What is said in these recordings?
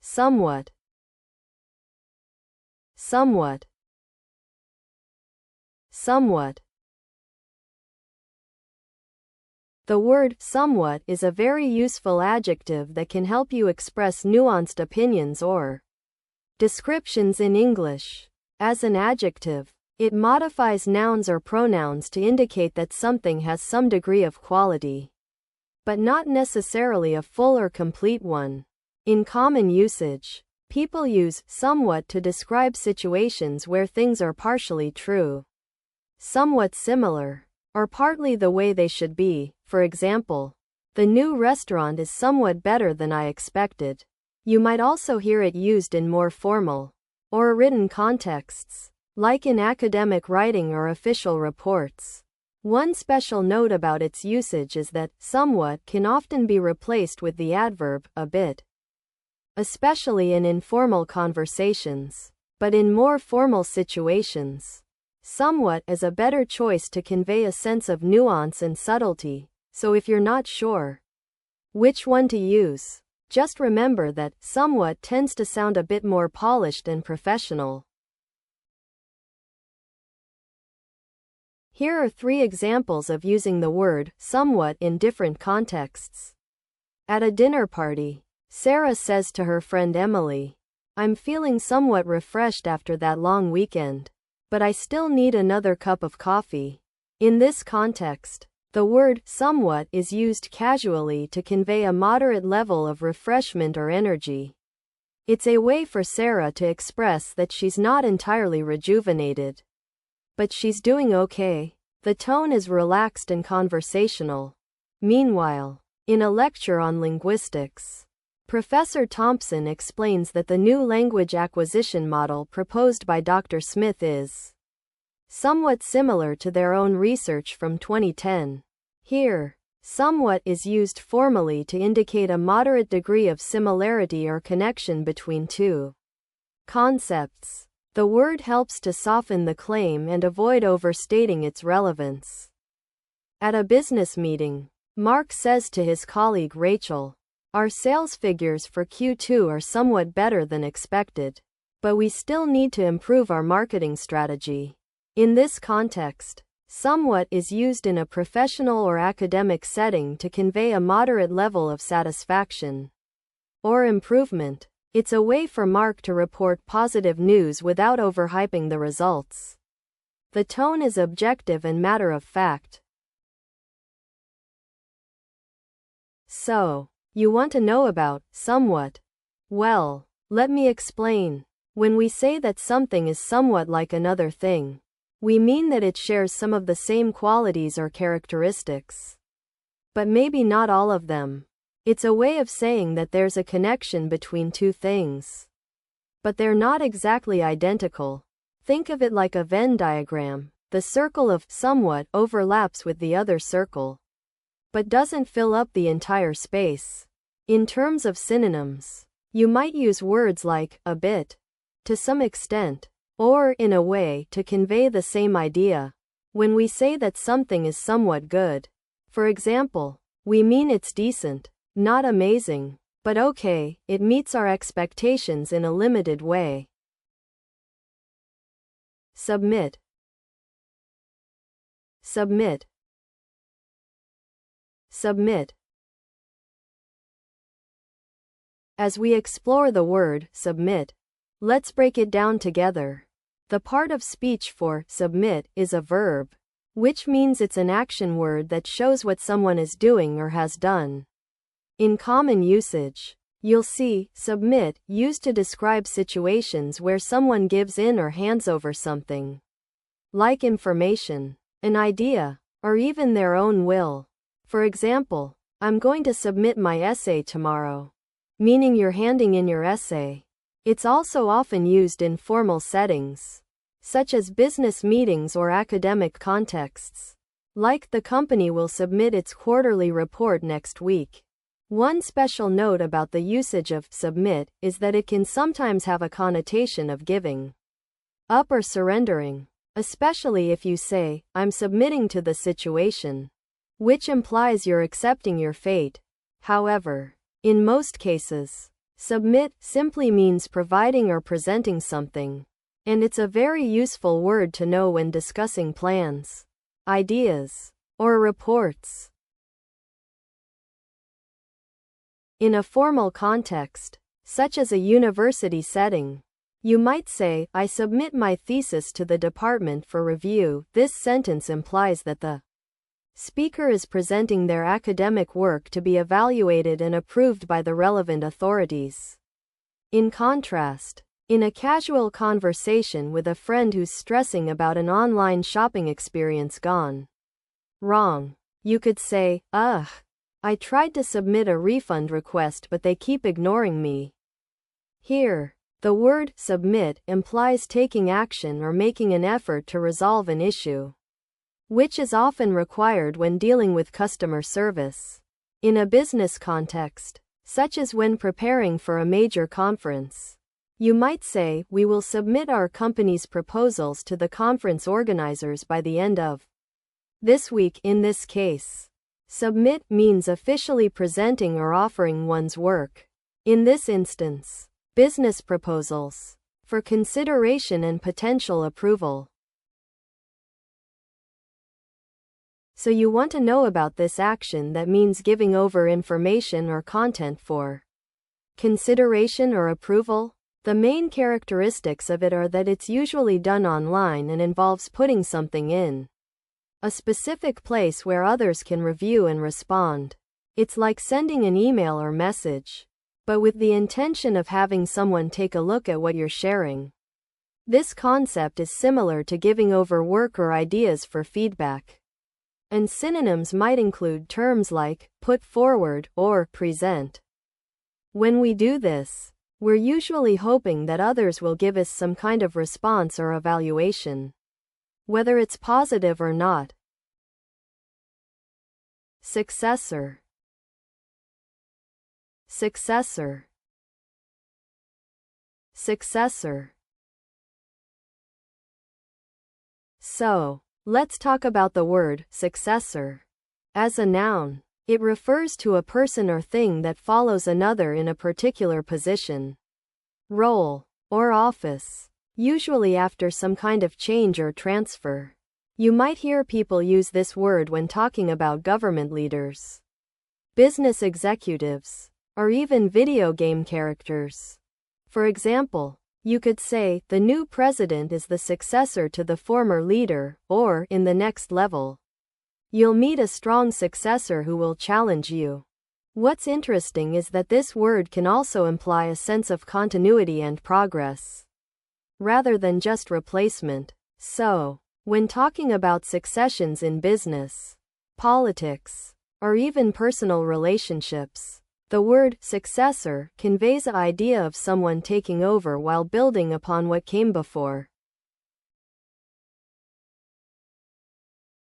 somewhat, somewhat, somewhat. The word somewhat is a very useful adjective that can help you express nuanced opinions or descriptions in English. As an adjective, it modifies nouns or pronouns to indicate that something has some degree of quality, but not necessarily a full or complete one. In common usage, people use somewhat to describe situations where things are partially true, somewhat similar, or partly the way they should be. For example, the new restaurant is somewhat better than I expected. You might also hear it used in more formal or written contexts, like in academic writing or official reports. One special note about its usage is that somewhat can often be replaced with the adverb a bit, especially in informal conversations. But in more formal situations, somewhat is a better choice to convey a sense of nuance and subtlety. So if you're not sure which one to use, just remember that somewhat tends to sound a bit more polished and professional. Here are 3 examples of using the word somewhat in different contexts. At a dinner party, Sarah says to her friend Emily, "I'm feeling somewhat refreshed after that long weekend, but I still need another cup of coffee." In this context, the word somewhat is used casually to convey a moderate level of refreshment or energy. It's a way for Sarah to express that she's not entirely rejuvenated, but she's doing okay. The tone is relaxed and conversational. Meanwhile, in a lecture on linguistics, Professor Thompson explains that the new language acquisition model proposed by Dr. Smith is somewhat similar to their own research from 2010. Here, somewhat is used formally to indicate a moderate degree of similarity or connection between two concepts. The word helps to soften the claim and avoid overstating its relevance. At a business meeting, Mark says to his colleague Rachel, "Our sales figures for Q2 are somewhat better than expected, but we still need to improve our marketing strategy." In this context, somewhat is used in a professional or academic setting to convey a moderate level of satisfaction or improvement. It's a way for Mark to report positive news without overhyping the results. The tone is objective and matter of fact. So, you want to know about somewhat? Well, let me explain. When we say that something is somewhat like another thing, we mean that it shares some of the same qualities or characteristics, but maybe not all of them. It's a way of saying that there's a connection between two things, but they're not exactly identical. Think of it like a Venn diagram. The circle of somewhat overlaps with the other circle, but doesn't fill up the entire space. In terms of synonyms, you might use words like a bit, to some extent, or in a way to convey the same idea. When we say that something is somewhat good, for example, we mean it's decent, not amazing, but okay, it meets our expectations in a limited way. Submit, submit, submit. As we explore the word submit, let's break it down together. The part of speech for submit is a verb, which means it's an action word that shows what someone is doing or has done. In common usage, you'll see submit used to describe situations where someone gives in or hands over something, like information, an idea, or even their own will. For example, "I'm going to submit my essay tomorrow," meaning you're handing in your essay. It's also often used in formal settings, such as business meetings or academic contexts, like "the company will submit its quarterly report next week." One special note about the usage of submit is that it can sometimes have a connotation of giving up or surrendering, especially if you say, "I'm submitting to the situation," which implies you're accepting your fate. However, in most cases, Submit simply means providing or presenting something, and it's a very useful word to know when discussing plans, ideas, or reports. In a formal context, such as a university setting, you might say, I submit my thesis to the department for review. This sentence implies that the speaker is presenting their academic work to be evaluated and approved by the relevant authorities. In contrast, in a casual conversation with a friend who's stressing about an online shopping experience gone wrong, you could say, ugh, I tried to submit a refund request but they keep ignoring me. Here, the word submit implies taking action or making an effort to resolve an issue, which is often required when dealing with customer service. In a business context, such as when preparing for a major conference, you might say, we will submit our company's proposals to the conference organizers by the end of this week. In this case, submit means officially presenting or offering one's work. In this instance, business proposals for consideration and potential approval. So you want to know about this action that means giving over information or content for consideration or approval? The main characteristics of it are that it's usually done online and involves putting something in a specific place where others can review and respond. It's like sending an email or message, but with the intention of having someone take a look at what you're sharing. This concept is similar to giving over work or ideas for feedback. And synonyms might include terms like put forward or present. When we do this, we're usually hoping that others will give us some kind of response or evaluation, whether it's positive or not. Successor. Successor. Successor. So, let's talk about the word successor. As a noun, it refers to a person or thing that follows another in a particular position, role, or office, usually after some kind of change or transfer. You might hear people use this word when talking about government leaders, business executives, or even video game characters. For example, you could say, the new president is the successor to the former leader, or, in the next level, you'll meet a strong successor who will challenge you. What's interesting is that this word can also imply a sense of continuity and progress, rather than just replacement. So, when talking about successions in business, politics, or even personal relationships, the word successor conveys the idea of someone taking over while building upon what came before.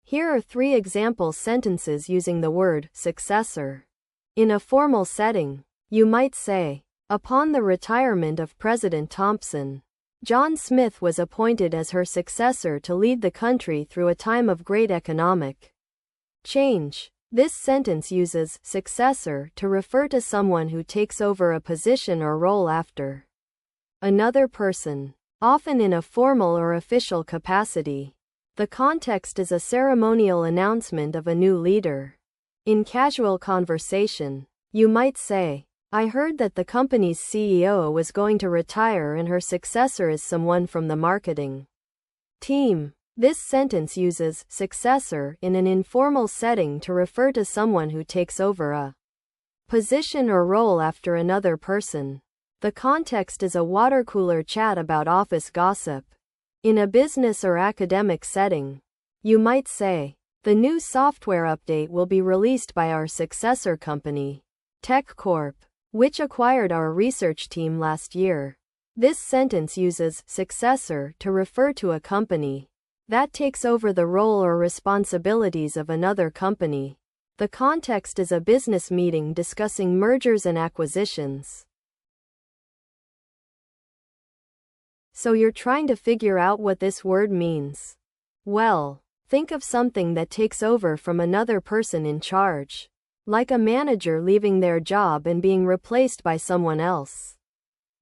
Here are 3 example sentences using the word successor. In a formal setting, you might say, upon the retirement of President Thompson, John Smith was appointed as her successor to lead the country through a time of great economic change. This sentence uses successor to refer to someone who takes over a position or role after another person, often in a formal or official capacity. The context is a ceremonial announcement of a new leader. In casual conversation, you might say, I heard that the company's CEO was going to retire and her successor is someone from the marketing team. This sentence uses successor in an informal setting to refer to someone who takes over a position or role after another person. The context is a water cooler chat about office gossip. In a business or academic setting, you might say, the new software update will be released by our successor company, TechCorp, which acquired our research team last year. This sentence uses successor to refer to a company that takes over the role or responsibilities of another company. The context is a business meeting discussing mergers and acquisitions. So you're trying to figure out what this word means. Well, think of something that takes over from another person in charge, like a manager leaving their job and being replaced by someone else.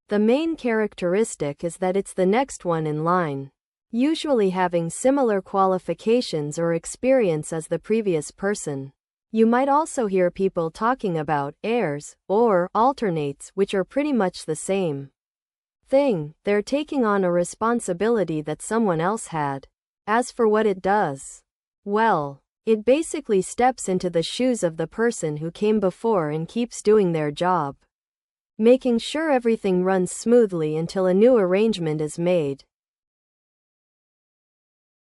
The main characteristic is that it's the next one in line, usually having similar qualifications or experience as the previous person. You might also hear people talking about heirs or alternates, which are pretty much the same thing. They're taking on a responsibility that someone else had. As for what it does, well, it basically steps into the shoes of the person who came before and keeps doing their job, making sure everything runs smoothly until a new arrangement is made.